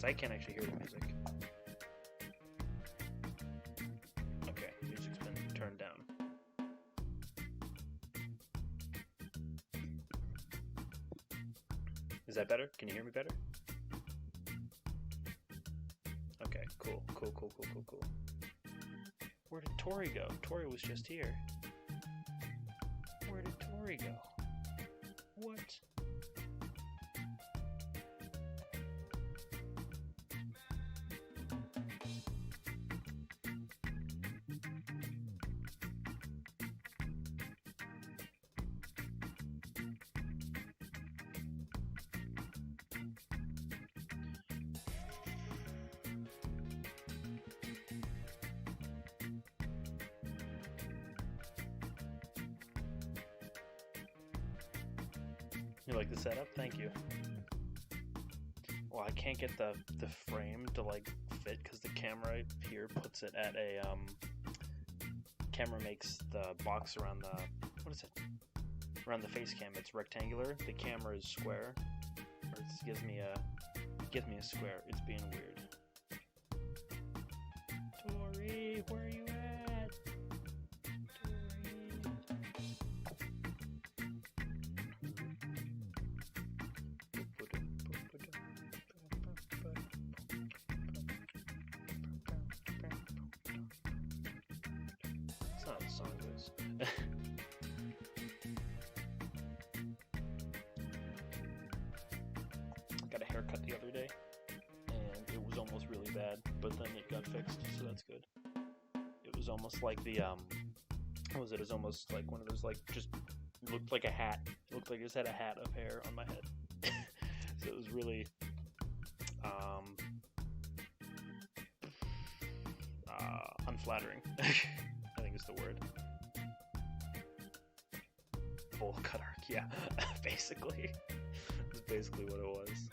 I can't actually hear the music. Okay, music's been turned down. Is that better? Can you hear me better? Okay, cool. Where did Tori go? Tori was just here. Where did Tori go? What? You like the setup? Thank you. Well, I can't get the frame to like fit because the camera here puts it at a camera makes the box around the around the face cam. It's rectangular. The camera is square. Or it gives me a square. It's being weird. Tori, where are you at? That's not how the song goes. Got a haircut the other day, and it was almost really bad, but then it got fixed, so that's good. It was almost like the what was it? It was almost like one of those like just looked like a hat. It looked like I just had a hat of hair on my head. So it was really unflattering. I think is the word. Bowl cut arc, yeah. Basically. That's basically what it was.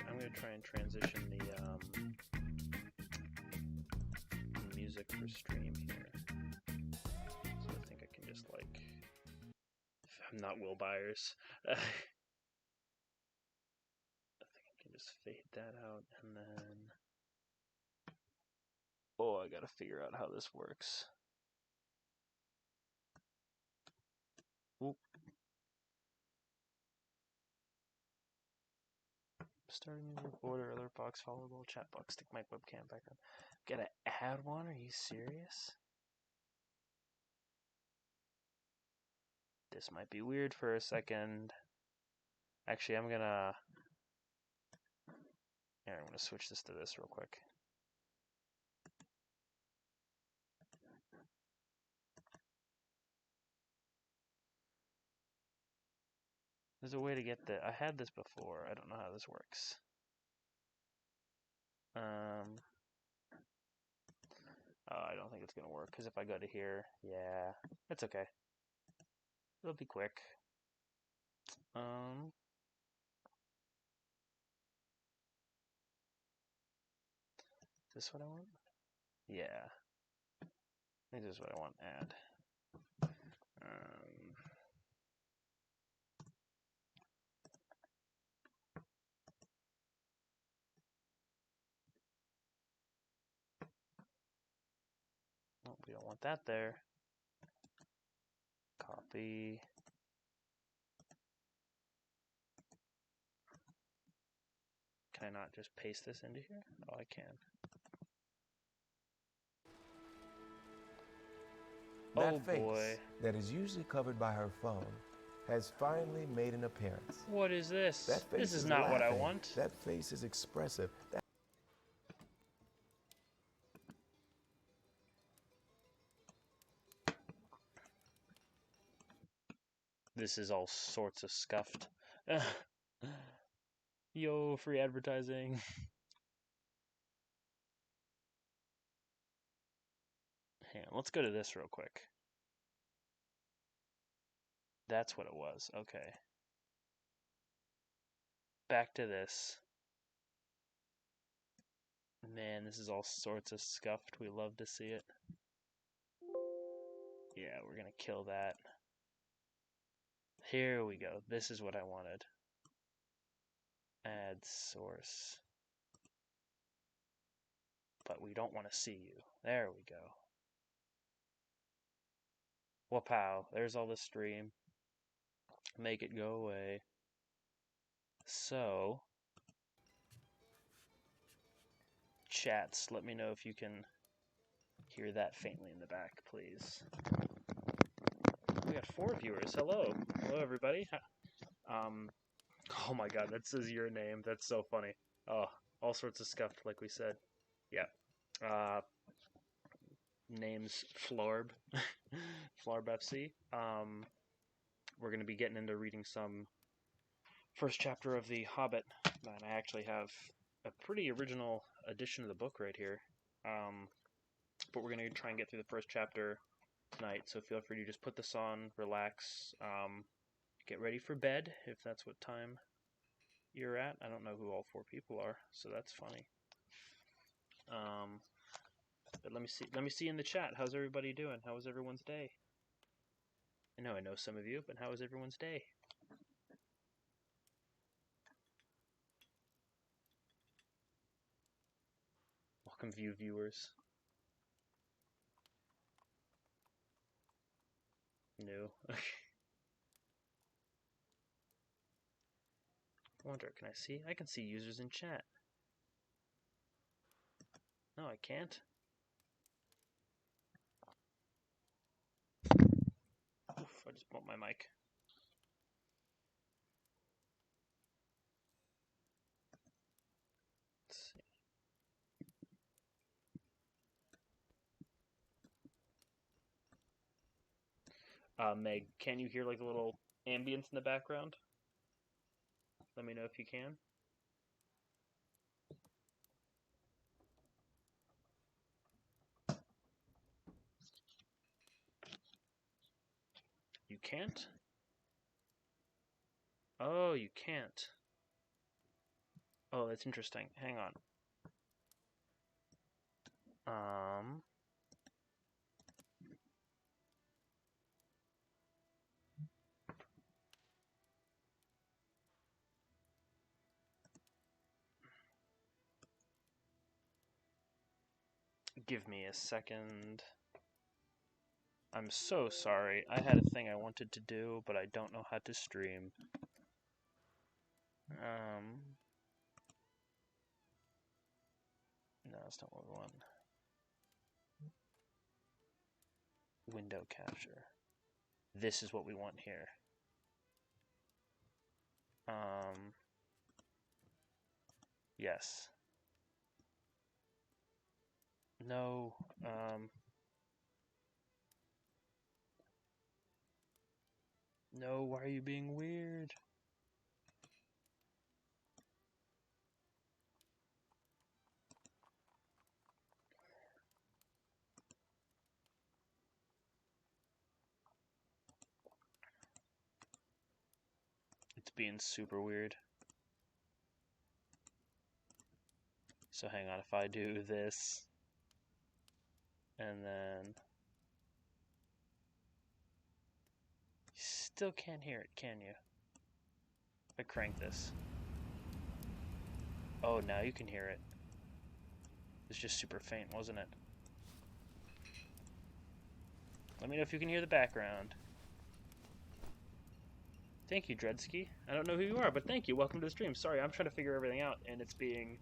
I'm gonna try and transition the music for stream here. So I think I can just like, I'm not Will Byers. I think I can just fade that out and then. Oh, I gotta figure out how this works. Oop. Starting music, order, alert box, followable, chat box, stick mic, webcam, background. Gotta add one? Are you serious? This might be weird for a second. Actually, I'm gonna switch this to this real quick. There's a way to get I had this before. I don't know how this works. I don't think it's gonna work because if I go to here, yeah, it's okay. It'll be quick. Is this what I want? Yeah. I think this is what I want. Add. we don't want that there. Copy. Can I not just paste this into here? Oh, I can. That Oh face boy. that is usually covered by her phone has finally made an appearance. What is this? That face This is is not what I laughing. want. That face is expressive. This is all sorts of scuffed. Yo, free advertising. Hang on, let's go to this real quick. That's what it was. Okay. Back to this. Man, this is all sorts of scuffed. We love to see it. Yeah, we're gonna kill that. Here we go. This is what I wanted. Add source. But we don't want to see you. There we go. Wapow. There's all the stream. Make it go away. So, chats, let me know if you can hear that faintly in the back, please. We got 4 viewers. Hello. Hello, everybody. Oh my god, that says your name. That's so funny. Oh, all sorts of scuffed, like we said. Yeah. Name's Florb. Florb FC. We're going to be getting into reading some first chapter of The Hobbit. And I actually have a pretty original edition of the book right here. But we're going to try and get through the first chapter tonight, so feel free to just put this on, relax, get ready for bed, if that's what time you're at. I don't know who all 4 people are, so that's funny. But let me see in the chat. How's everybody doing? How was everyone's day? I know some of you, but how was everyone's day? Welcome, viewers. New. I wonder, can I see? I can see users in chat. No, I can't. Oof, I just bumped my mic. Let's see. Meg, can you hear like a little ambience in the background? Let me know if you can. You can't? Oh, you can't. Oh, that's interesting. Hang on. Give me a second. I'm so sorry. I had a thing I wanted to do, but I don't know how to stream. No, that's not what we want. Window capture. This is what we want here. Yes. No, no, why are you being weird? It's being super weird. So hang on, if I do this, and then... You still can't hear it, can you? If I crank this. Oh, now you can hear it. It's just super faint, wasn't it? Let me know if you can hear the background. Thank you, Dredsky. I don't know who you are, but thank you. Welcome to the stream. Sorry, I'm trying to figure everything out, and it's being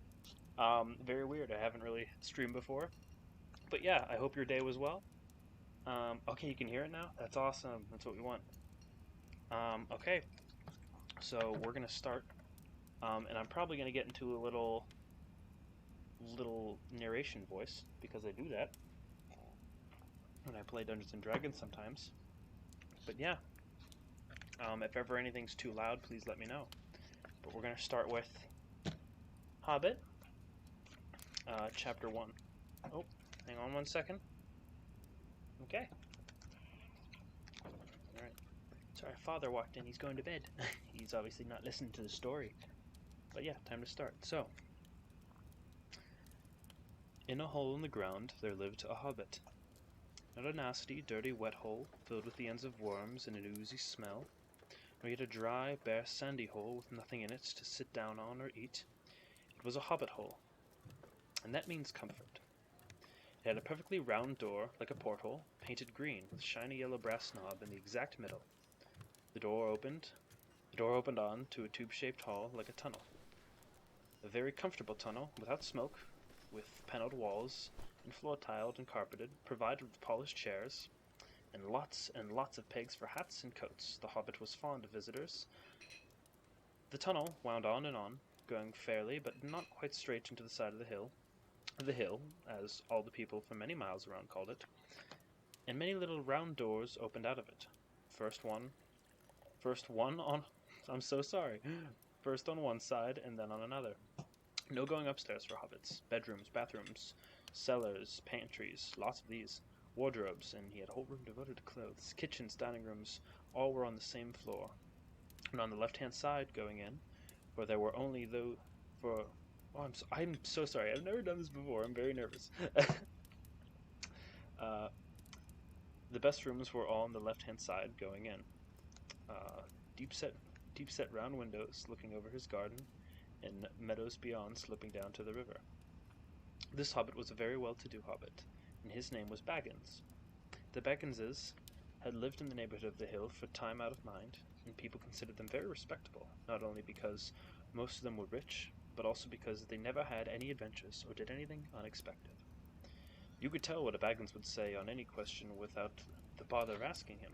very weird. I haven't really streamed before. But yeah, I hope your day was well. Okay, you can hear it now? That's awesome. That's what we want. Okay, so we're going to start. And I'm probably going to get into a little narration voice, because I do that when I play Dungeons & Dragons sometimes. But yeah, if ever anything's too loud, please let me know. But we're going to start with Hobbit, Chapter 1. Oh, hang on 1 second. Okay. Alright. Sorry, Father walked in. He's going to bed. He's obviously not listening to the story. But yeah, time to start. So, in a hole in the ground there lived a hobbit. Not a nasty, dirty, wet hole, filled with the ends of worms and an oozy smell, nor yet a dry, bare, sandy hole with nothing in it to sit down on or eat. It was a hobbit hole, and that means comfort. It had a perfectly round door, like a porthole, painted green, with a shiny yellow brass knob in the exact middle. The door opened on to a tube-shaped hall, like a tunnel. A very comfortable tunnel, without smoke, with paneled walls, and floor tiled and carpeted, provided with polished chairs, and lots of pegs for hats and coats. The hobbit was fond of visitors. The tunnel wound on and on, going fairly, but not quite straight into the side of the hill, as all the people for many miles around called it, and many little round doors opened out of it. First one on, I'm so sorry, first on one side and then on another. No going upstairs for hobbits. Bedrooms, bathrooms, cellars, pantries, lots of these, wardrobes, and he had a whole room devoted to clothes. Kitchens, dining rooms, all were on the same floor. And on the left-hand side going in, for there were only I'm so sorry. I've never done this before. I'm very nervous. The best rooms were all on the left-hand side going in. Deep set round windows looking over his garden, and meadows beyond sloping down to the river. This hobbit was a very well-to-do hobbit, and his name was Baggins. The Bagginses had lived in the neighborhood of the hill for time out of mind, and people considered them very respectable, not only because most of them were rich, but also because they never had any adventures or did anything unexpected. You could tell what a Baggins would say on any question without the bother of asking him.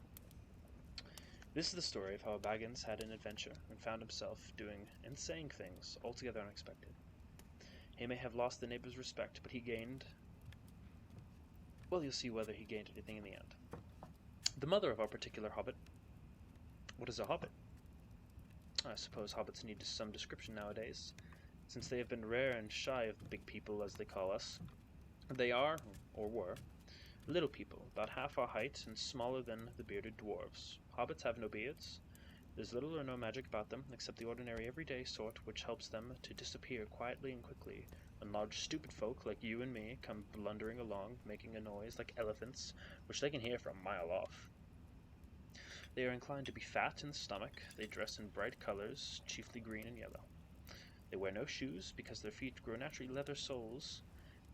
This is the story of how a Baggins had an adventure and found himself doing and saying things altogether unexpected. He may have lost the neighbor's respect, but he gained... Well, you'll see whether he gained anything in the end. The mother of our particular hobbit... What is a hobbit? I suppose hobbits need some description nowadays, since they have been rare and shy of the big people, as they call us. They are, or were, little people, about half our height and smaller than the bearded dwarves. Hobbits have no beards. There's little or no magic about them, except the ordinary everyday sort which helps them to disappear quietly and quickly when large stupid folk like you and me come blundering along, making a noise like elephants, which they can hear from a mile off. They are inclined to be fat in the stomach. They dress in bright colors, chiefly green and yellow. They wear no shoes, because their feet grow naturally leather soles,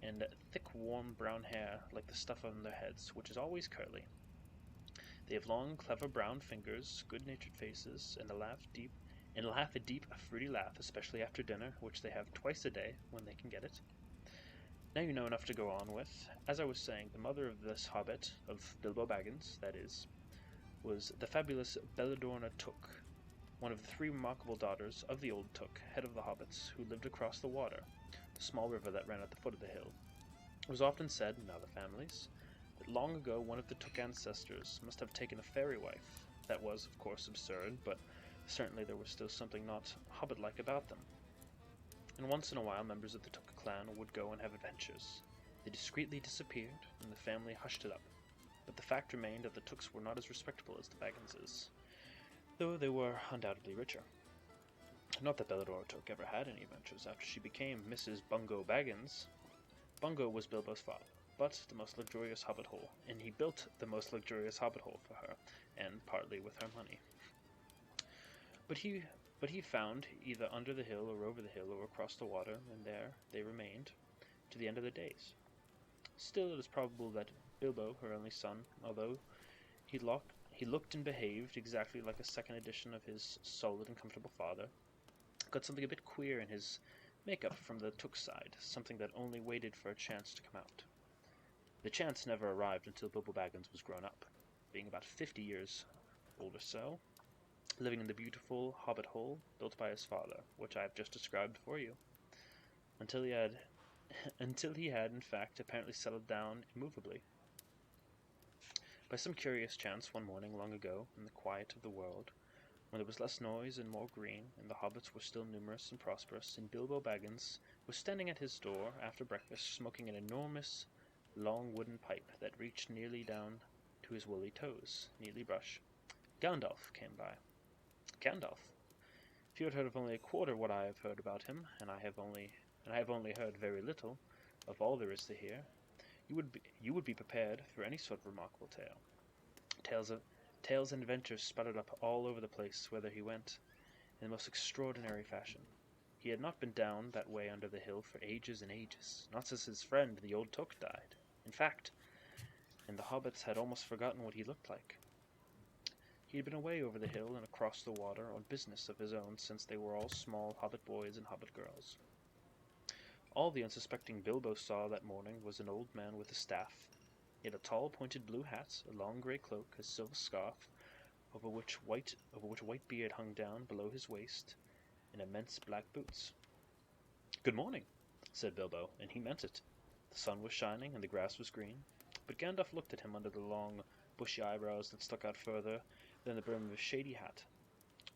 and thick, warm brown hair, like the stuff on their heads, which is always curly. They have long, clever brown fingers, good-natured faces, and laugh a deep, fruity laugh, especially after dinner, which they have twice a day when they can get it. Now you know enough to go on with. As I was saying, the mother of this hobbit, of Bilbo Baggins, that is, was the fabulous Belladonna Took, one of the 3 remarkable daughters of the old Took, head of the hobbits, who lived across the water, the small river that ran at the foot of the hill. It was often said, in other families, that long ago one of the Took ancestors must have taken a fairy wife. That was, of course, absurd, but certainly there was still something not hobbit-like about them. And once in a while members of the Took clan would go and have adventures. They discreetly disappeared, and the family hushed it up. But the fact remained that the Tooks were not as respectable as the Bagginses, though they were undoubtedly richer. Not that Belladonna Took ever had any adventures after she became Mrs. Bungo Baggins. Bungo was Bilbo's father, but the most luxurious hobbit hole, and he built the most luxurious hobbit hole for her, and partly with her money. But he found, either under the hill or over the hill or across the water, and there they remained, to the end of their days. Still, it is probable that Bilbo, her only son, although He looked and behaved exactly like a second edition of his solid and comfortable father. Got something a bit queer in his makeup from the Took side, something that only waited for a chance to come out. The chance never arrived until Bilbo Baggins was grown up, being about 50 years old or so, living in the beautiful Hobbit hole built by his father, which I have just described for you, until he had in fact apparently settled down immovably. By some curious chance one morning long ago, in the quiet of the world, when there was less noise and more green, and the hobbits were still numerous and prosperous, and Bilbo Baggins was standing at his door after breakfast, smoking an enormous, long wooden pipe that reached nearly down to his woolly toes, neatly brushed, Gandalf came by. Gandalf. If you had heard of only a quarter what I have heard about him, and I have only heard very little of all there is to hear, you would be prepared for any sort of remarkable tale. Tales and adventures sputtered up all over the place whither he went, in the most extraordinary fashion. He had not been down that way under the hill for ages and ages, not since his friend the old Took died. In fact, and the hobbits had almost forgotten what he looked like. He had been away over the hill and across the water on business of his own since they were all small hobbit boys and hobbit girls. All the unsuspecting Bilbo saw that morning was an old man with a staff. He had a tall pointed blue hat, a long grey cloak, a silver scarf, over which white beard hung down below his waist, and immense black boots. "Good morning," said Bilbo, and he meant it. The sun was shining and the grass was green, but Gandalf looked at him under the long, bushy eyebrows that stuck out further than the brim of his shady hat.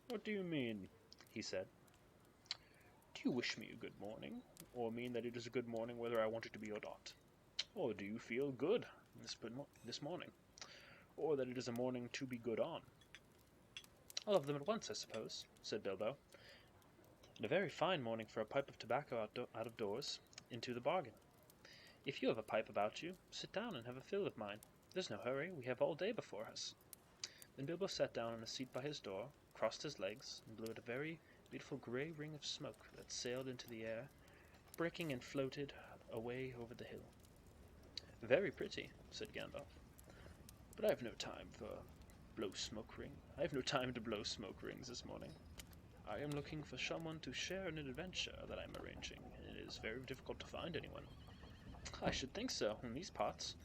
"What do you mean?" he said. "Do you wish me a good morning, or mean that it is a good morning whether I want it to be or not? Or do you feel good this morning, or that it is a morning to be good on?" "All of them at once, I suppose," said Bilbo. "And a very fine morning for a pipe of tobacco out of doors, into the bargain. If you have a pipe about you, sit down and have a fill of mine. There's no hurry, we have all day before us." Then Bilbo sat down on a seat by his door, crossed his legs, and blew at a very beautiful grey ring of smoke that sailed into the air, breaking and floated away over the hill. "Very pretty," said Gandalf. "But I have no time to blow smoke rings this morning. I am looking for someone to share in an adventure that I am arranging, and it is very difficult to find anyone." "I should think so, in these parts.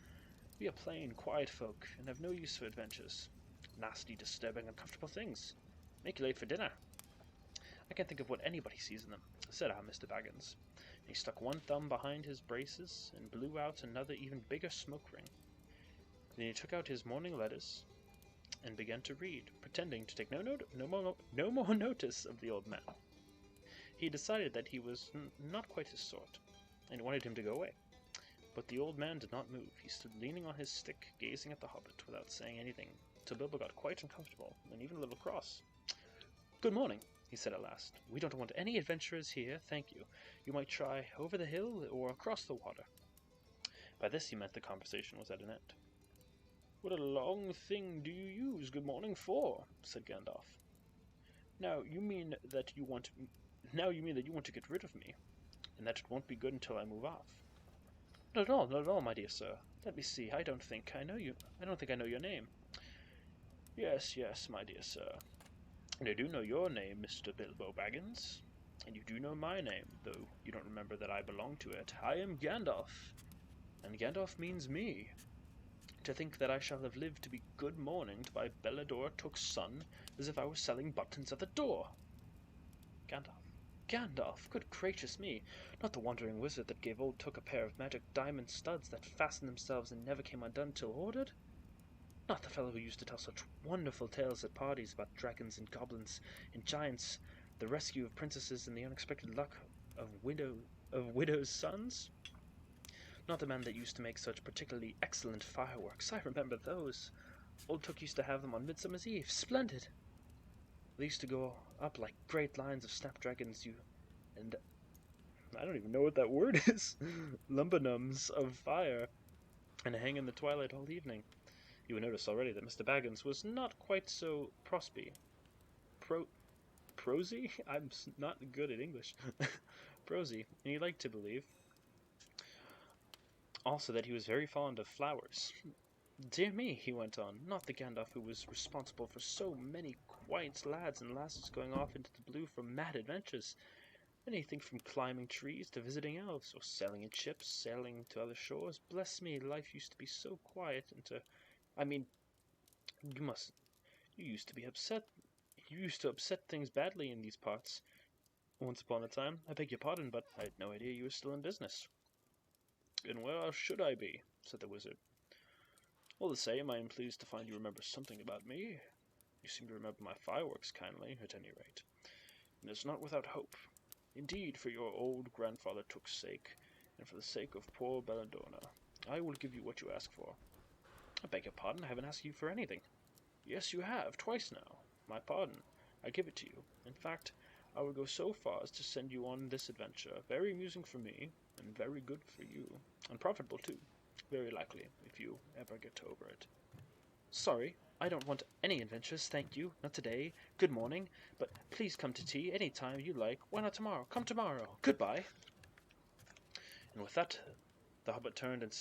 We are plain, quiet folk, and have no use for adventures. Nasty, disturbing, uncomfortable things. Make you late for dinner. I can't think of what anybody sees in them," said our Mr. Baggins. And he stuck one thumb behind his braces and blew out another even bigger smoke ring. Then he took out his morning letters and began to read, pretending to take no more notice of the old man. He decided that he was not quite his sort, and wanted him to go away. But the old man did not move. He stood leaning on his stick, gazing at the hobbit, without saying anything, till Bilbo got quite uncomfortable, and even a little cross. "Good morning," he said at last. "We don't want any adventurers here, thank you. You might try over the hill or across the water." By this he meant the conversation was at an end. "What a long thing do you use good morning for?" said Gandalf. Now you mean that you want to get rid of me, and that it won't be good until I move off." Not at all, my dear sir. Let me see, I don't think I know your name." Yes, my dear sir. And I do know your name, Mr. Bilbo Baggins. And you do know my name, though you don't remember that I belong to it. I am Gandalf, and Gandalf means me. To think that I shall have lived to be good morninged by Bellador Took's son, as if I were selling buttons at the door. Gandalf, good gracious me, not the wandering wizard that gave old Took a pair of magic diamond studs that fastened themselves and never came undone till ordered? Not the fellow who used to tell such wonderful tales at parties about dragons and goblins and giants, the rescue of princesses, and the unexpected luck of widows' sons? Not the man that used to make such particularly excellent fireworks. I remember those. Old Took used to have them on Midsummer's Eve. Splendid! They used to go up like great lines of snapdragons, and I don't even know what that word is. Lumbanums of fire, and hang in the twilight all evening. You will notice already that Mr. Baggins was not quite so prosy? I'm not good at English. Prosy, and he liked to believe also that he was very fond of flowers. Dear me, he went on, not the Gandalf who was responsible for so many quiet lads and lasses going off into the blue for mad adventures. Anything from climbing trees to visiting elves, or sailing in ships, sailing to other shores. Bless me, life used to be so quiet I mean, you must... You used to be upset. You used to upset things badly in these parts. Once upon a time. I beg your pardon, but I had no idea you were still in business. And where else should I be? Said the wizard. All the same, I am pleased to find you remember something about me. You seem to remember my fireworks kindly, at any rate. And it's not without hope. Indeed, for your old grandfather Took's sake, and for the sake of poor Belladonna, I will give you what you ask for. I beg your pardon, I haven't asked you for anything. Yes, you have, twice now. My pardon. I give it to you. In fact, I would go so far as to send you on this adventure, very amusing for me, and very good for you, and profitable too, very likely, if you ever get over it. Sorry, I don't want any adventures, thank you, not today. Good morning, but please come to tea any time you like. Why not tomorrow? Come tomorrow. Goodbye. And with that, the hobbit turned and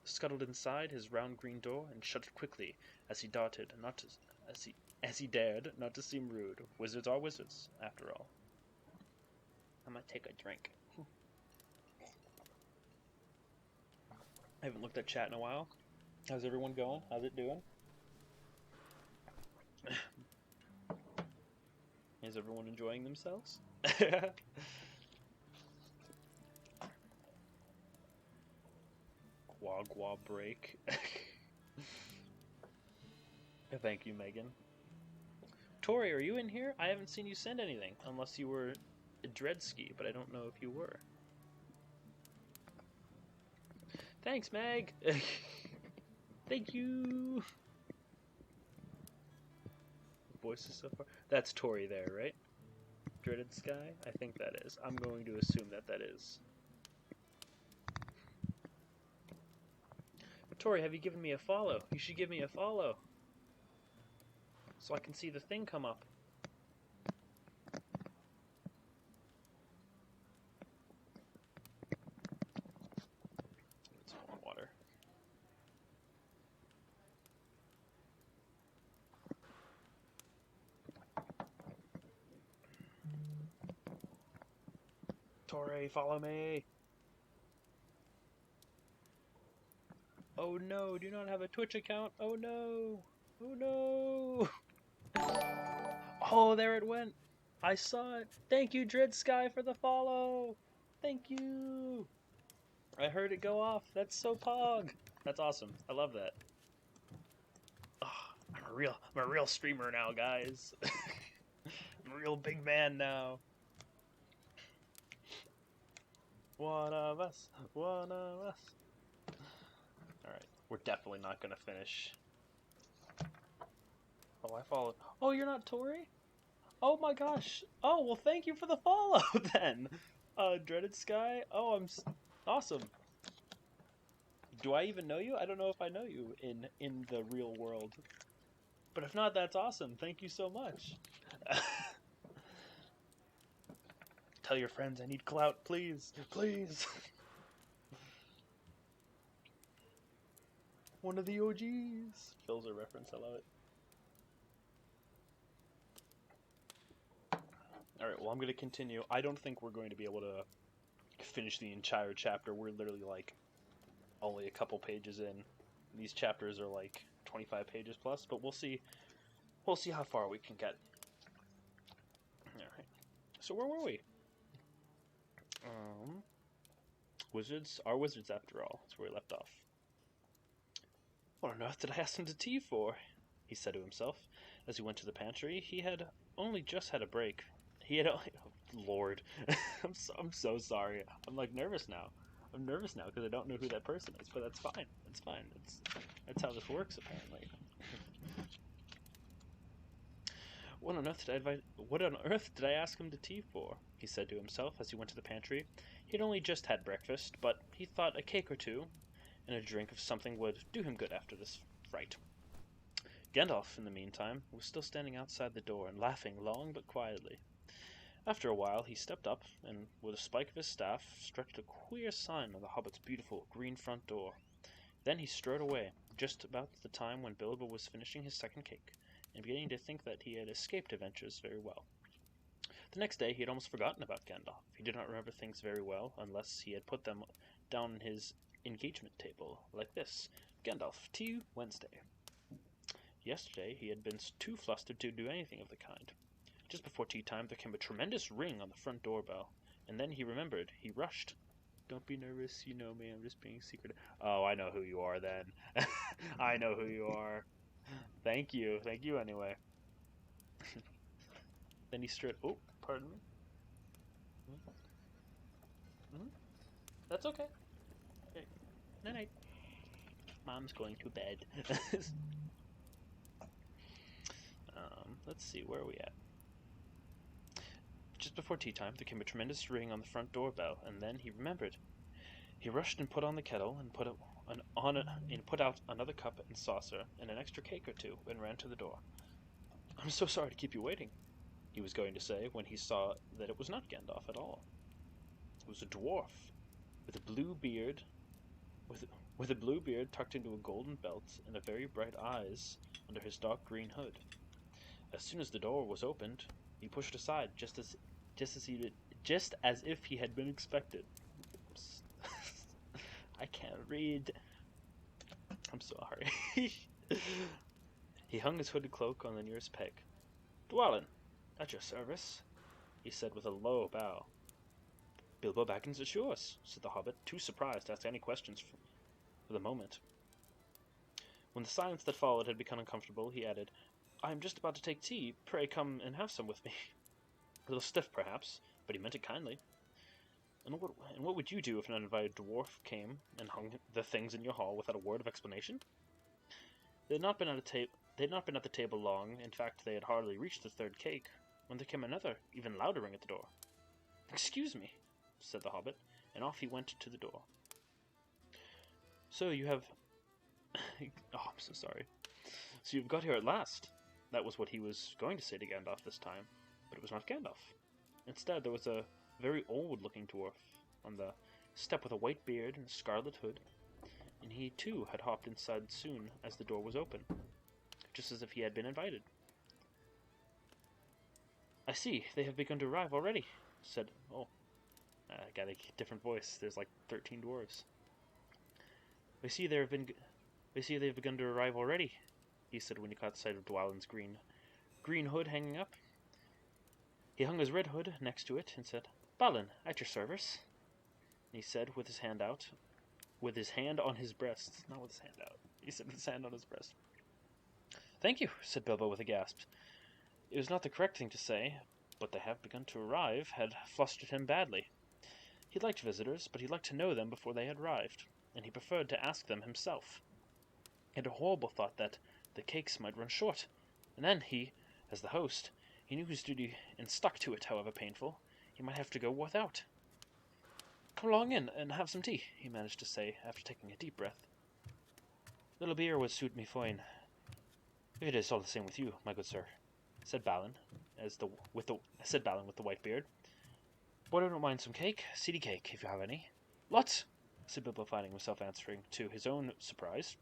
scuttled inside his round green door and shut it quickly as he darted, as he dared, not to seem rude. Wizards are wizards, after all. I might take a drink. I haven't looked at chat in a while. How's everyone going? How's it doing? Is everyone enjoying themselves? Quagwa break. Thank you, Megan. Tori, are you in here? I haven't seen you send anything, unless you were a Dreadski, but I don't know if you were. Thanks, Meg! Thank you! Voices so far. That's Tori there, right? Dreaded Sky? I think that is. I'm going to assume that that is. Tori, have you given me a follow? You should give me a follow. So I can see the thing come up. It's warm water. Tori, follow me! Oh no, do you not have a Twitch account? Oh no! Oh no! Oh, there it went! I saw it! Thank you, Dread Sky, for the follow! Thank you! I heard it go off. That's so pog! That's awesome. I love that. Oh, I'm a real streamer now, guys. I'm a real big man now. One of us. One of us. Alright, we're definitely not gonna finish. Oh, I followed. Oh, you're not Tori? Oh my gosh. Oh, well, thank you for the follow then. Dreaded Sky. Oh, awesome. Do I even know you? I don't know if I know you in the real world. But if not, that's awesome. Thank you so much. Tell your friends I need clout, please. Please. One of the OGs. Phil's a reference. I love it. Alright, well, I'm going to continue. I don't think we're going to be able to finish the entire chapter. We're literally, like, only a couple pages in. These chapters are, like, 25 pages plus, but we'll see. We'll see how far we can get. Alright. So where were we? Wizards are wizards after all. That's where we left off. What on earth did I ask him to tea for? He said to himself as he went to the pantry. He had only just had a break. He had only... Oh, Lord. I'm so sorry. I'm like nervous now. I'm nervous now because I don't know who that person is, but that's fine. It's fine. That's how this works apparently. What on earth did I ask him to tea for? He said to himself as he went to the pantry. He'd only just had breakfast, but he thought a cake or two and a drink of something would do him good after this fright. Gandalf, in the meantime, was still standing outside the door and laughing long but quietly. After a while, he stepped up and, with a spike of his staff, stretched a queer sign on the hobbit's beautiful green front door. Then he strode away, just about the time when Bilbo was finishing his second cake, and beginning to think that he had escaped adventures very well. The next day he had almost forgotten about Gandalf. He did not remember things very well, unless he had put them down on his engagement table, like this: Gandalf, to you, Wednesday. Yesterday he had been too flustered to do anything of the kind. Just before tea time there came a tremendous ring on the front doorbell, and then he remembered. He rushed. Don't be nervous, you know me, I'm just being secretive. Oh, I know who you are then. I know who you are. Thank you anyway. Then he straight. Oh, pardon me. Mm-hmm. That's okay. Okay. Night. Mom's going to bed. Let's see, where are we at? Just before tea time, there came a tremendous ring on the front doorbell, and then he remembered. He rushed and put on the kettle, and put out another cup and saucer, and an extra cake or two, and ran to the door. I'm so sorry to keep you waiting, he was going to say, when he saw that it was not Gandalf at all. It was a dwarf, with a blue beard, with a blue beard tucked into a golden belt, and a very bright eyes under his dark green hood. As soon as the door was opened, he pushed aside, just as if he had been expected. I can't read. I'm sorry. He hung his hooded cloak on the nearest peg. Dwalin, at your service, he said with a low bow. Bilbo Baggins is yours, said the hobbit, too surprised to ask any questions for the moment. When the silence that followed had become uncomfortable, he added, I am just about to take tea. Pray come and have some with me. A little stiff, perhaps, but he meant it kindly. And what would you do if an uninvited dwarf came and hung the things in your hall without a word of explanation? They had not been at the table long. In fact, they had hardly reached the third cake when there came another, even louder ring at the door. Excuse me, said the hobbit, and off he went to the door. So you have... Oh, I'm so sorry. So you've got here at last. That was what he was going to say to Gandalf this time, but it was not Gandalf. Instead, there was a very old-looking dwarf on the step with a white beard and a scarlet hood, and he too had hopped inside soon as the door was open, just as if he had been invited. I see, they have begun to arrive already, said... Oh, I got a different voice. There's like 13 dwarves. I see they've begun to arrive already, he said when he caught sight of Dwalin's green hood hanging up. He hung his red hood next to it and said, Balin, at your service, he said with his hand on his breast. Not with his hand out. He said with his hand on his breast. Thank you, said Bilbo with a gasp. It was not the correct thing to say, but they have begun to arrive had flustered him badly. He liked visitors, but he liked to know them before they had arrived, and he preferred to ask them himself. He had a horrible thought that the cakes might run short, and then he, as the host, he knew his duty and stuck to it, however painful. He might have to go without. Come along in and have some tea, he managed to say after taking a deep breath. Little beer would suit me fine, if it is all the same with you, my good sir, said Balin, with the white beard. But I don't mind some cake, seedy cake, if you have any. Lots, said Bilbo, finding himself answering to his own surprise.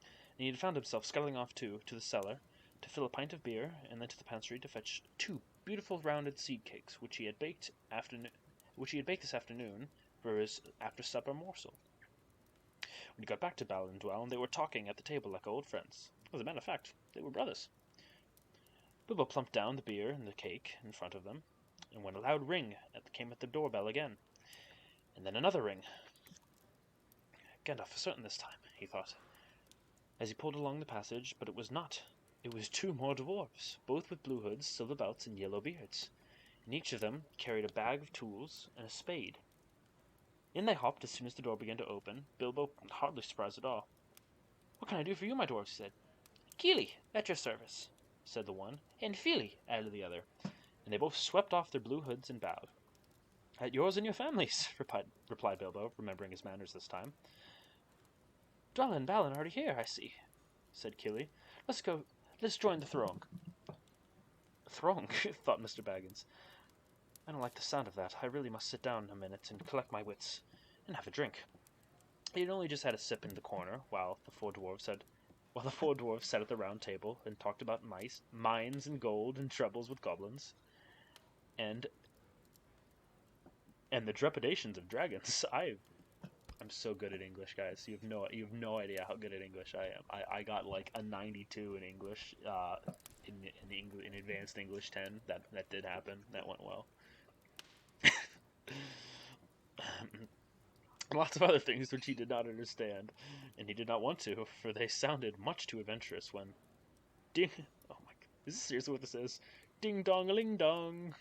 And he had found himself scuttling off to the cellar to fill a pint of beer, and then to the pantry to fetch 2 beautiful rounded seed cakes, which he had baked this afternoon for his after-supper morsel. When he got back to Balin and Dwalin, they were talking at the table like old friends. As a matter of fact, they were brothers. Bilbo plumped down the beer and the cake in front of them, and when a loud ring came at the doorbell again, and then another ring. Gandalf for certain this time, he thought, as he pulled along the passage, but it was not. It was 2 more dwarves, both with blue hoods, silver belts, and yellow beards, and each of them carried a bag of tools and a spade. In they hopped as soon as the door began to open, Bilbo hardly surprised at all. What can I do for you, my dwarves? He said. Keely, at your service, said the one, and Feely, added the other, and they both swept off their blue hoods and bowed. At yours and your families, replied Bilbo, remembering his manners this time. Dwalin and Balin are here, I see, said Keely. Let's join the throng. Throng, thought Mr. Baggins. I don't like the sound of that. I really must sit down a minute and collect my wits, and have a drink. He had only just had a sip in the corner, while the four dwarves sat at the round table and talked about mice, mines and gold and troubles with goblins, and the trepidations of dragons. I'm so good at English, guys. You have no idea how good at English I am. I got like a 92 in English, in advanced English 10. That did happen. That went well. Lots of other things which he did not understand, and he did not want to, for they sounded much too adventurous when ding. Oh my god, is this seriously what this is? Ding dong a ling dong,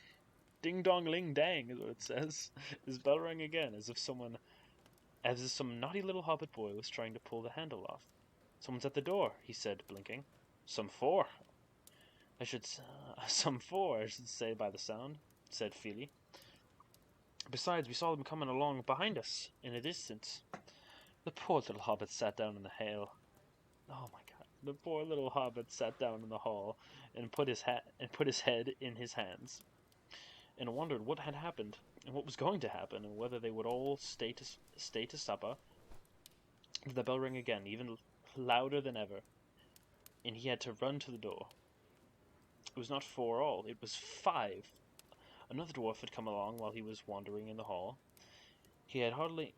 ding dong ling dang is what it says. His bell rang again, as if some naughty little hobbit boy was trying to pull the handle off. Someone's at the door, he said, blinking. Some four, I should say by the sound, said Feely. Besides, we saw them coming along behind us, in a distance. The poor little hobbit sat down in the hail. Oh my god. The poor little hobbit sat down in the hall and put his head in his hands, and wondered what had happened, and what was going to happen, and whether they would all stay to supper. The bell rang again, even louder than ever, and he had to run to the door. It was not 4 all, it was 5. Another dwarf had come along while he was wandering in the hall. He had hardly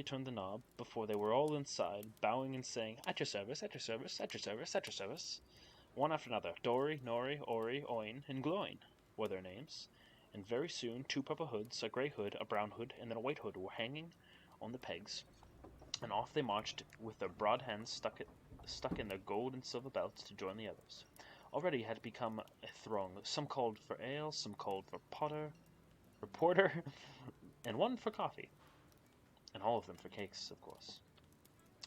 turned the knob before they were all inside, bowing and saying, "At your service, at your service, at your service, at your service." One after another, Dory, Nori, Ori, Oin, and Gloin were their names, and very soon 2 purple hoods, a grey hood, a brown hood, and then a white hood were hanging on the pegs, and off they marched with their broad hands stuck in their gold and silver belts to join the others. Already had become a throng. Some called for ale, some called for porter, and one for coffee. And all of them for cakes, of course.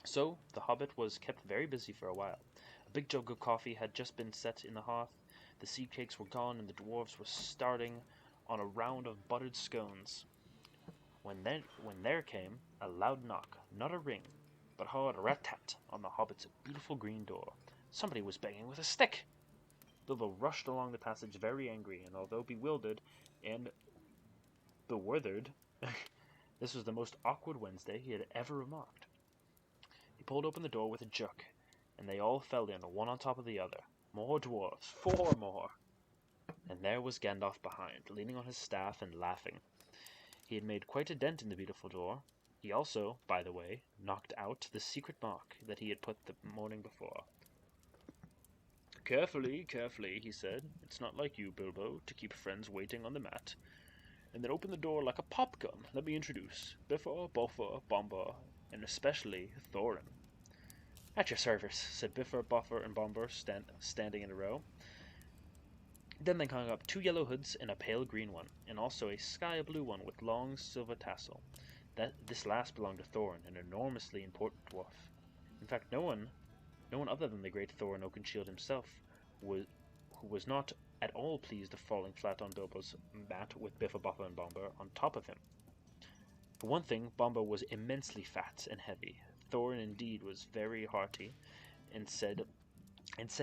So, the hobbit was kept very busy for a while. A big jug of coffee had just been set in the hearth, the seed cakes were gone, and the dwarves were starting on a round of buttered scones. When there came a loud knock, not a ring, but hard rat-tat on the hobbit's beautiful green door. Somebody was banging with a stick! Bilbo rushed along the passage very angry, and although bewildered and bewildered, this was the most awkward Wednesday he had ever remarked. He pulled open the door with a jerk, and they all fell in, one on top of the other. More dwarves, 4 more! And there was Gandalf behind, leaning on his staff and laughing. He had made quite a dent in the beautiful door. He also, by the way, knocked out the secret mark that he had put the morning before. "Carefully, carefully," he said. "It's not like you, Bilbo, to keep friends waiting on the mat." And then opened the door like a pop gun. Let me introduce Bifur, Bofur, Bombur, and especially Thorin. "At your service," said Bifur, Bofur, and Bombur, standing in a row. Then they hung up 2 yellow hoods and a pale green one, and also a sky blue one with long silver tassel. This last belonged to Thorin, an enormously important dwarf. In fact, no one other than the great Thorin Oakenshield himself, who was not at all pleased of falling flat on Bilbo's mat with Bifur, Bofur, and Bombur on top of him. For one thing, Bombur was immensely fat and heavy. Thorin indeed was very hearty, and said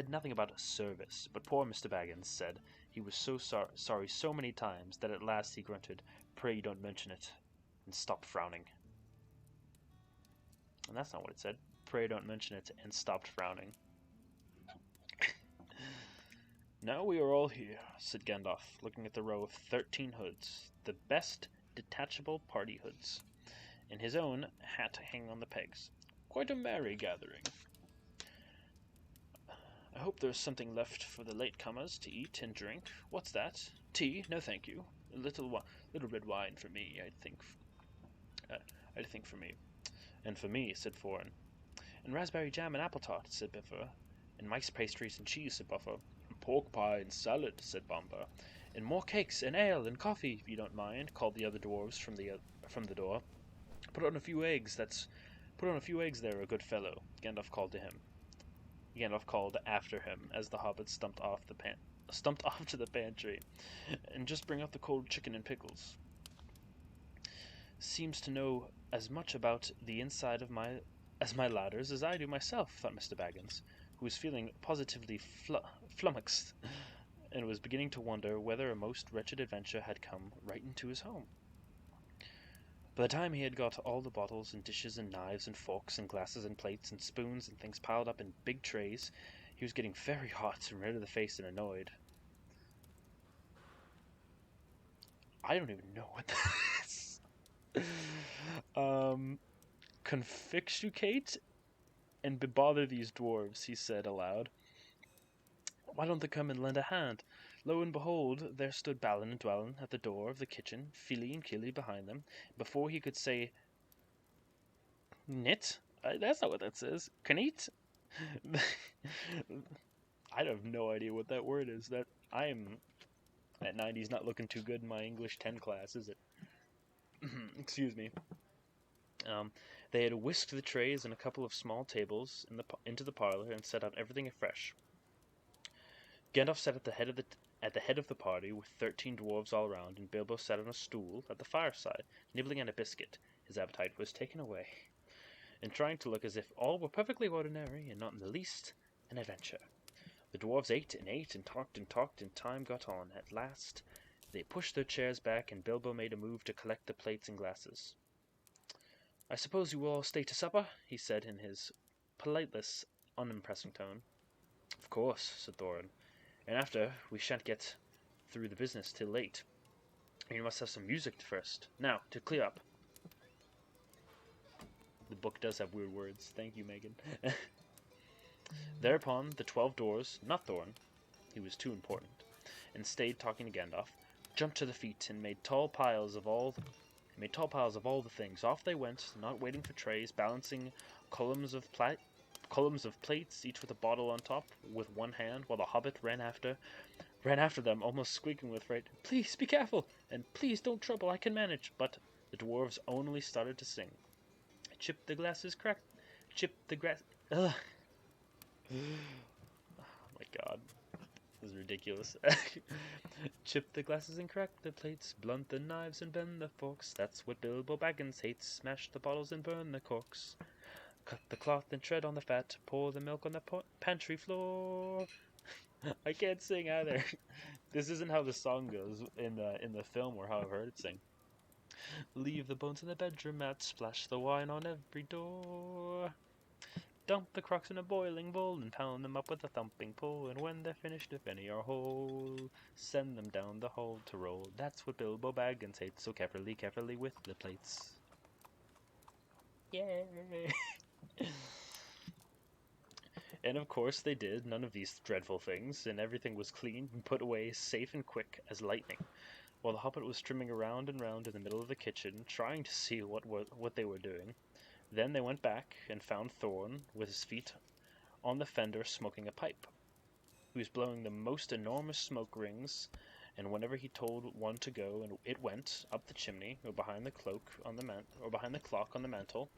nothing about service, but poor Mr. Baggins said he was so sorry so many times that at last he grunted, "Pray don't mention it," and stopped frowning. And that's not what it said. "Pray don't mention it," and stopped frowning. "Now we are all here," said Gandalf, looking at the row of 13 hoods, the best detachable party hoods, and his own hat hanging on the pegs. "Quite a merry gathering. I hope there's something left for the late-comers to eat and drink. What's that? Tea? No, thank you. A little red wine for me, I'd think for me." "And for me," said Thorin. "And raspberry jam and apple tart," said Bifur. "And mice pastries and cheese," said Buffer. "And pork pie and salad," said Bombur. "And more cakes and ale and coffee, if you don't mind," called the other dwarves from the door. Put on a few eggs there, a good fellow," Gandalf called after him as the hobbit stumped off to the pantry. "And just bring out the cold chicken and pickles." "Seems to know as much about the inside of my ladders as I do myself," thought Mr. Baggins, who was feeling positively flummoxed, and was beginning to wonder whether a most wretched adventure had come right into his home. By the time he had got all the bottles and dishes and knives and forks and glasses and plates and spoons and things piled up in big trays, he was getting very hot and red in the face and annoyed. I don't even know what that is. Confixucate and bebother these dwarves, he said aloud. Why don't they come and lend a hand? Lo and behold, there stood Balin and Dwellin at the door of the kitchen, Fili and Kili behind them. Before he could say knit, that's not what that says. Kneat? I have no idea what that word is. That I'm at 90s not looking too good in my English 10 class, is it? Excuse me. They had whisked the trays and a couple of small tables into the parlor and set out everything afresh. Gandalf sat at the head of the party with 13 dwarves all around, and Bilbo sat on a stool at the fireside, nibbling at a biscuit. His appetite was taken away, and trying to look as if all were perfectly ordinary and not in the least an adventure. The dwarves ate and talked, and time got on. At last, they pushed their chairs back, and Bilbo made a move to collect the plates and glasses. I suppose you will all stay to supper, he said in his politeless, unimpressing tone. Of course, said Thorin. And after, we shan't get through the business till late. You must have some music first. Now, to clear up. The book does have weird words. Thank you, Megan. Thereupon, the 12 dwarves, not Thorin, he was too important, and stayed talking to Gandalf, jumped to their feet and made tall piles of all the things. Off they went, not waiting for trays, balancing columns of plates, each with a bottle on top, with one hand, while the Hobbit ran after them, almost squeaking with fright. Please, be careful, and please don't trouble, I can manage. But the dwarves only started to sing. Chip the glasses crack, chip the grass... Ugh. Oh my god. This is ridiculous. Chip the glasses and crack the plates, blunt the knives and bend the forks. That's what Bilbo Baggins hates. Smash the bottles and burn the corks. Cut the cloth and tread on the fat. Pour the milk on the pantry floor. I can't sing either. This isn't how the song goes in the film or how I've heard it sing. Leave the bones in the bedroom mat. Splash the wine on every door. Dump the crocks in a boiling bowl and pound them up with a thumping pole. And when they're finished, if any are whole, send them down the hole to roll. That's what Bilbo Baggins hates. So carefully with the plates. Yay! And of course they did none of these dreadful things, and everything was clean and put away safe and quick as lightning, while the Hobbit was trimming around and round in the middle of the kitchen, trying to see what they were doing. Then they went back and found Thorin with his feet on the fender smoking a pipe. He was blowing the most enormous smoke rings, and whenever he told one to go, and it went up the chimney or behind the clock on the mantle,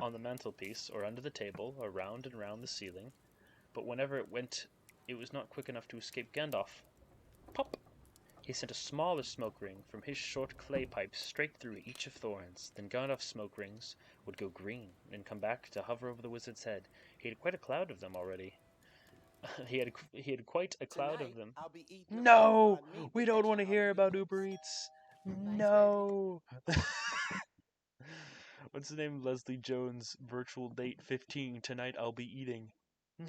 on the mantelpiece, or under the table, or round and round the ceiling. But whenever it went, it was not quick enough to escape Gandalf. Pop! He sent a smaller smoke ring from his short clay pipe straight through each of Thorin's. Then Gandalf's smoke rings would go green and come back to hover over the wizard's head. He had quite a cloud of them already. He had quite a cloud of them. No! We don't want to hear about Uber Eats. No! What's the name of Leslie Jones' virtual date 15? Tonight I'll be eating.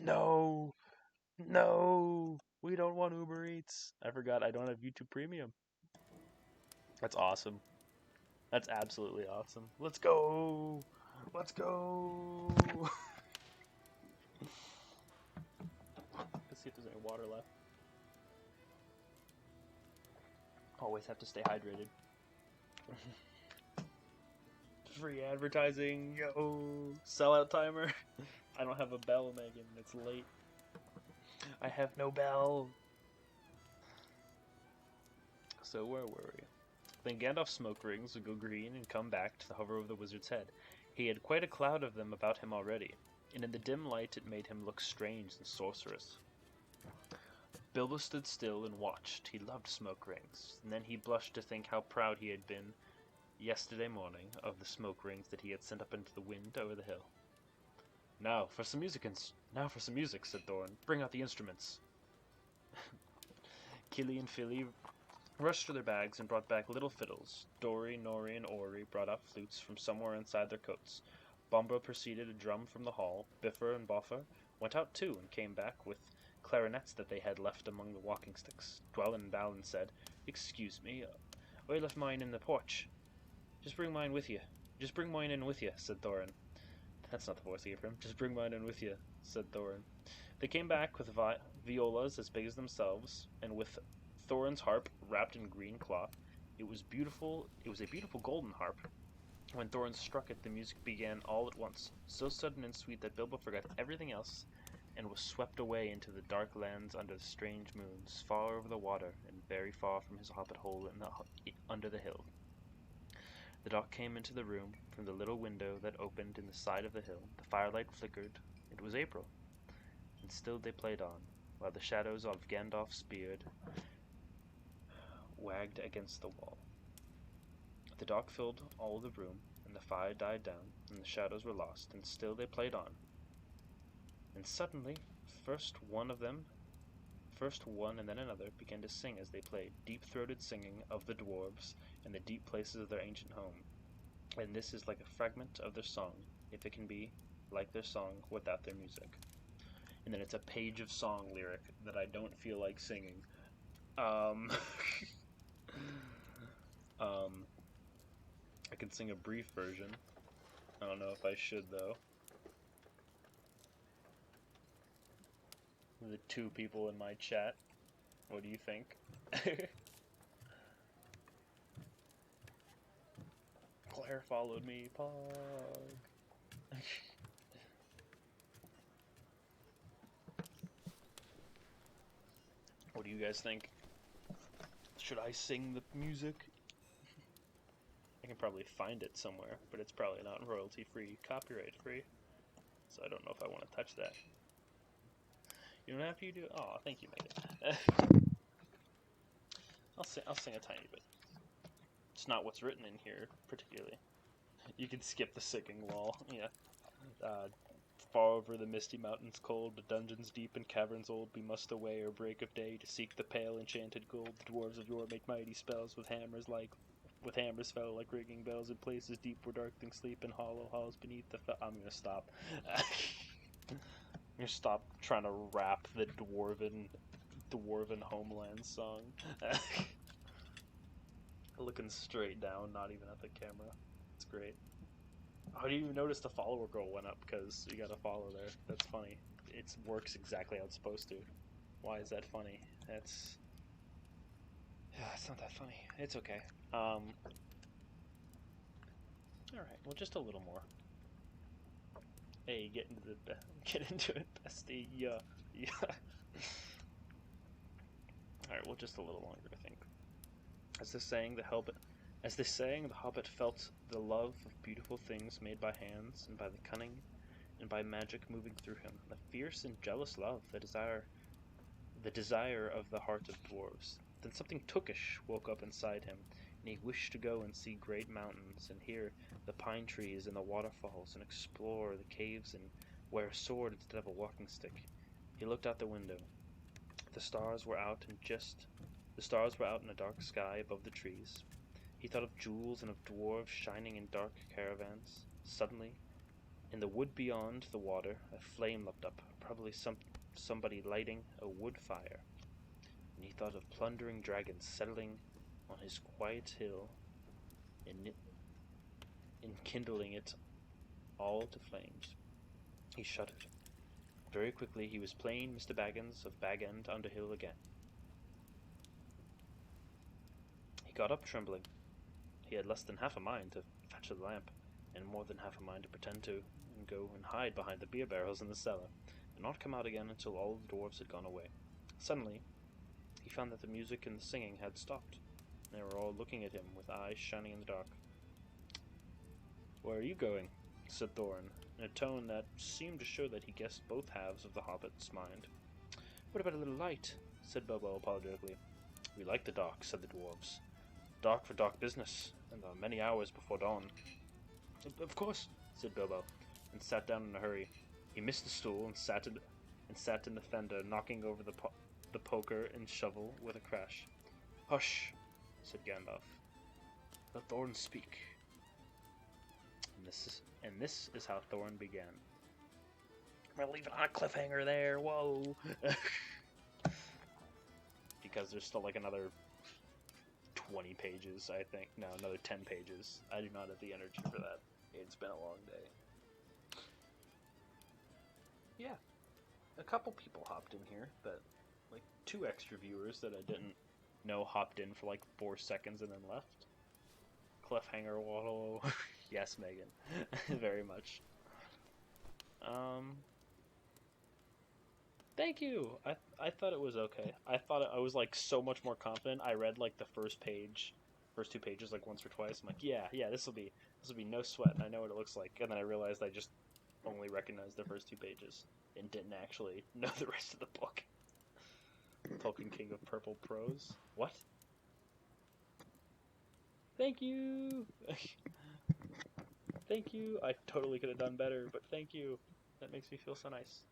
No! No! We don't want Uber Eats. I forgot I don't have YouTube Premium. That's awesome. That's absolutely awesome. Let's go! Let's go! Let's see if there's any water left. Always have to stay hydrated. Free advertising, yo! Sellout timer. I don't have a bell, Megan. It's late. I have no bell. So where were we? Then Gandalf's smoke rings would go green and come back to hover over the wizard's head. He had quite a cloud of them about him already, and in the dim light it made him look strange and sorcerous. Bilbo stood still and watched. He loved smoke rings, and then he blushed to think how proud he had been yesterday morning of the smoke rings that he had sent up into the wind over the hill. Now for some music, said Thorin. Bring out the instruments. Kili and Fili rushed to their bags and brought back little fiddles. Dory, Nori, and Ori brought out flutes from somewhere inside their coats. Bombo proceeded a drum from the hall. Biffer and Boffer went out too and came back with clarinets that they had left among the walking sticks. Dwellin and Balin said, "Excuse me, I left mine in the porch. Just bring mine with you." "Just bring mine in with you," said Thorin. That's not the voice I gave him. "Just bring mine in with you," said Thorin. They came back with violas as big as themselves, and with Thorin's harp wrapped in green cloth. It was beautiful. It was a beautiful golden harp. When Thorin struck it, the music began all at once, so sudden and sweet that Bilbo forgot everything else and was swept away into the dark lands under the strange moons, far over the water and very far from his hobbit hole under the hill. The doc came into the room from the little window that opened in the side of the hill. The firelight flickered. It was April, and still they played on, while the shadows of Gandalf's beard wagged against the wall. The dock filled all the room, and the fire died down, and the shadows were lost, and still they played on. And suddenly, first one and then another began to sing as they played, deep-throated singing of the dwarves and the deep places of their ancient home. And this is like a fragment of their song, if it can be like their song without their music. And then it's a page of song lyric that I don't feel like singing. I can sing a brief version. I don't know if I should, though. The two people in my chat. What do you think? Claire followed me, Pog. What do you guys think? Should I sing the music? I can probably find it somewhere, but it's probably not royalty-free, copyright-free. So I don't know if I want to touch that. You don't have to do it? Oh, I think you made it. I'll sing a tiny bit. It's not what's written in here, particularly. You can skip the singing wall, yeah. Far over the misty mountains cold, the dungeons deep and caverns old, we must away or break of day to seek the pale enchanted gold. The dwarves of yore make mighty spells with hammers fell like ringing bells in places deep where darkling sleep in hollow halls beneath the I'm gonna stop. I'm gonna stop trying to rap the dwarven homeland song. Looking straight down, not even at the camera. It's great. How do you notice the follower goal went up? Because you got a follow there. That's funny. It works exactly how it's supposed to. Why is that funny? It's not that funny. It's okay. Alright, well, just a little more. Hey, get into it, bestie. Yeah. Alright, well, just a little longer, I think. As they sang, the Hobbit felt the love of beautiful things made by hands, and by the cunning, and by magic moving through him. The fierce and jealous love, the desire of the heart of dwarves. Then something tookish woke up inside him, and he wished to go and see great mountains, and hear the pine trees and the waterfalls, and explore the caves, and wear a sword instead of a walking stick. He looked out the window. The stars were out in a dark sky above the trees. He thought of jewels and of dwarves shining in dark caravans. Suddenly, in the wood beyond the water, a flame leapt up, probably somebody lighting a wood fire. And he thought of plundering dragons settling on his quiet hill and kindling it all to flames. He shuddered. Very quickly he was plain Mr. Baggins of Bag End Underhill again. He got up trembling. He had less than half a mind to fetch a lamp, and more than half a mind to pretend to, and go and hide behind the beer barrels in the cellar, and not come out again until all the dwarves had gone away. Suddenly, he found that the music and the singing had stopped, and they were all looking at him with eyes shining in the dark. "Where are you going?" said Thorin, in a tone that seemed to show that he guessed both halves of the Hobbit's mind. "What about a little light?" said Bilbo apologetically. "We like the dark," said the dwarves. "Dark for dark business, and there are many hours before dawn." "Of course," said Bilbo, and sat down in a hurry. He missed the stool and sat in the fender, knocking over the poker and shovel with a crash. "Hush!" said Gandalf. The Thorns speak. And this is how Thorn began. I'm gonna leave it on a cliffhanger there. Whoa. Because there's still like another 20 pages, I think. No, another 10 pages. I do not have the energy for that. It's been a long day. Yeah. A couple people hopped in here that, like, 2 extra viewers that I didn't know hopped in for like 4 seconds and then left. Cliffhanger waddle. Yes, Megan. Very much. Thank you. I thought it was okay. I thought I was like so much more confident. I read like the first 2 pages like once or twice. I'm like, yeah, this will be no sweat. I know what it looks like. And then I realized I just only recognized the first 2 pages and didn't actually know the rest of the book. Tolkien King of Purple Prose. What? Thank you. Thank you. I totally could have done better, but thank you. That makes me feel so nice.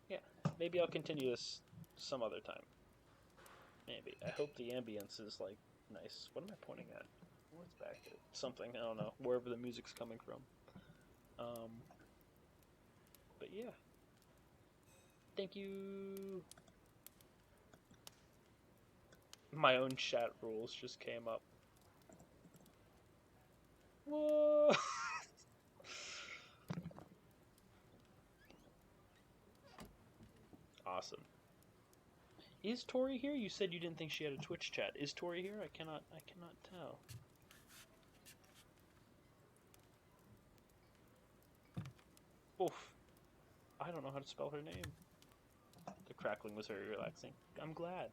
Yeah, maybe I'll continue this some other time. Maybe. I hope the ambience is, like, nice. What am I pointing at? What's back there? Something, I don't know. Wherever the music's coming from. But yeah. Thank you! My own chat rules just came up. Whoa! Awesome. Is Tori here? You said you didn't think she had a Twitch chat. Is Tori here? I cannot tell. Oof. I don't know how to spell her name. The crackling was very relaxing. I'm glad.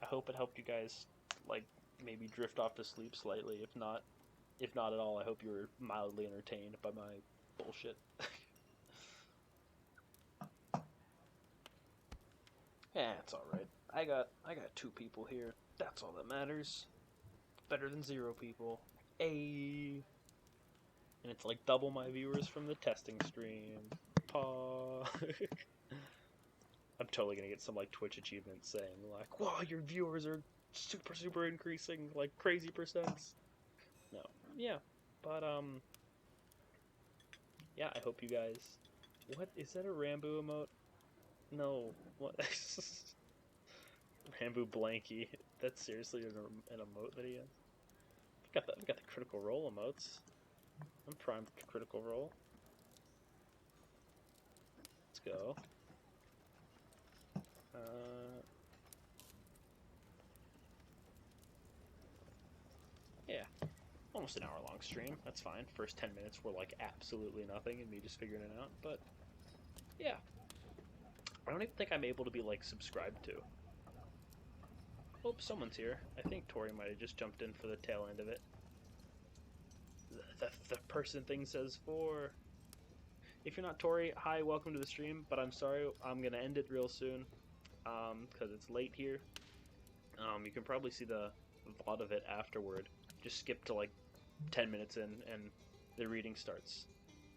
I hope it helped you guys, like, maybe drift off to sleep slightly. If not at all, I hope you were mildly entertained by my bullshit. Yeah, it's alright. I got 2 people here. That's all that matters. Better than 0 people. Ayy. And it's like double my viewers from the testing stream. Paw. I'm totally gonna get some like Twitch achievements saying like, wow, your viewers are super increasing, like crazy percents. No. Yeah. But yeah, I hope you guys. What is that, a Rambo emote? No. What? Rambo Blanky. That's seriously an emote that he has. We got the critical role emotes. I'm primed for critical role. Let's go. Yeah. Almost an hour-long stream. That's fine. First 10 minutes were like absolutely nothing and me just figuring it out. But yeah. I don't even think I'm able to be like subscribed to. Oh, someone's here. I think Tori might have just jumped in for the tail end of it. The person thing says 4. If you're not Tori, hi, welcome to the stream. But I'm sorry, I'm gonna end it real soon, because it's late here. You can probably see the VOD of it afterward. Just skip to like 10 minutes in, and the reading starts.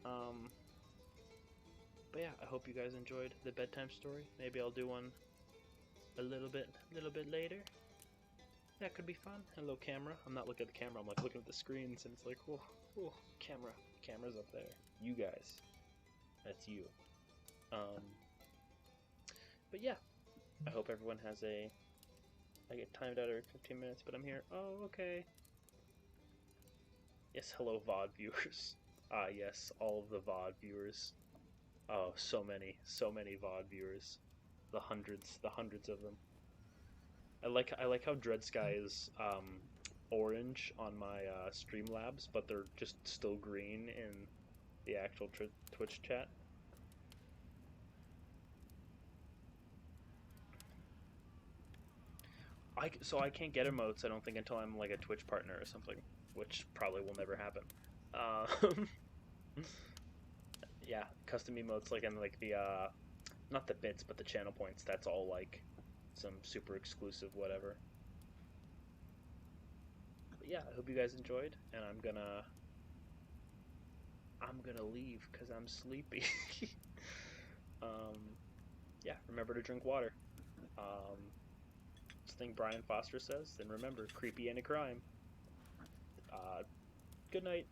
But yeah, I hope you guys enjoyed the bedtime story. Maybe I'll do one a little bit later. That could be fun. Hello, camera. I'm not looking at the camera. I'm like looking at the screens, and it's like, whoa, camera's up there. You guys, that's you. But yeah, I hope everyone has a. I get timed out every 15 minutes, but I'm here. Oh, okay. Yes, hello, VOD viewers. Ah, yes, all of the VOD viewers. Oh, so many VOD viewers. The hundreds of them. I like how Dread Sky is orange on my Streamlabs, but they're just still green in the actual Twitch chat. So I can't get emotes, I don't think, until I'm like a Twitch partner or something, which probably will never happen. Yeah, custom emotes like in like the not the bits, but the channel points. That's all like some super exclusive whatever. But yeah, I hope you guys enjoyed, and I'm gonna leave because I'm sleepy. Yeah, remember to drink water. last thing Brian Foster says, then remember, creepy ain't a crime. Good night.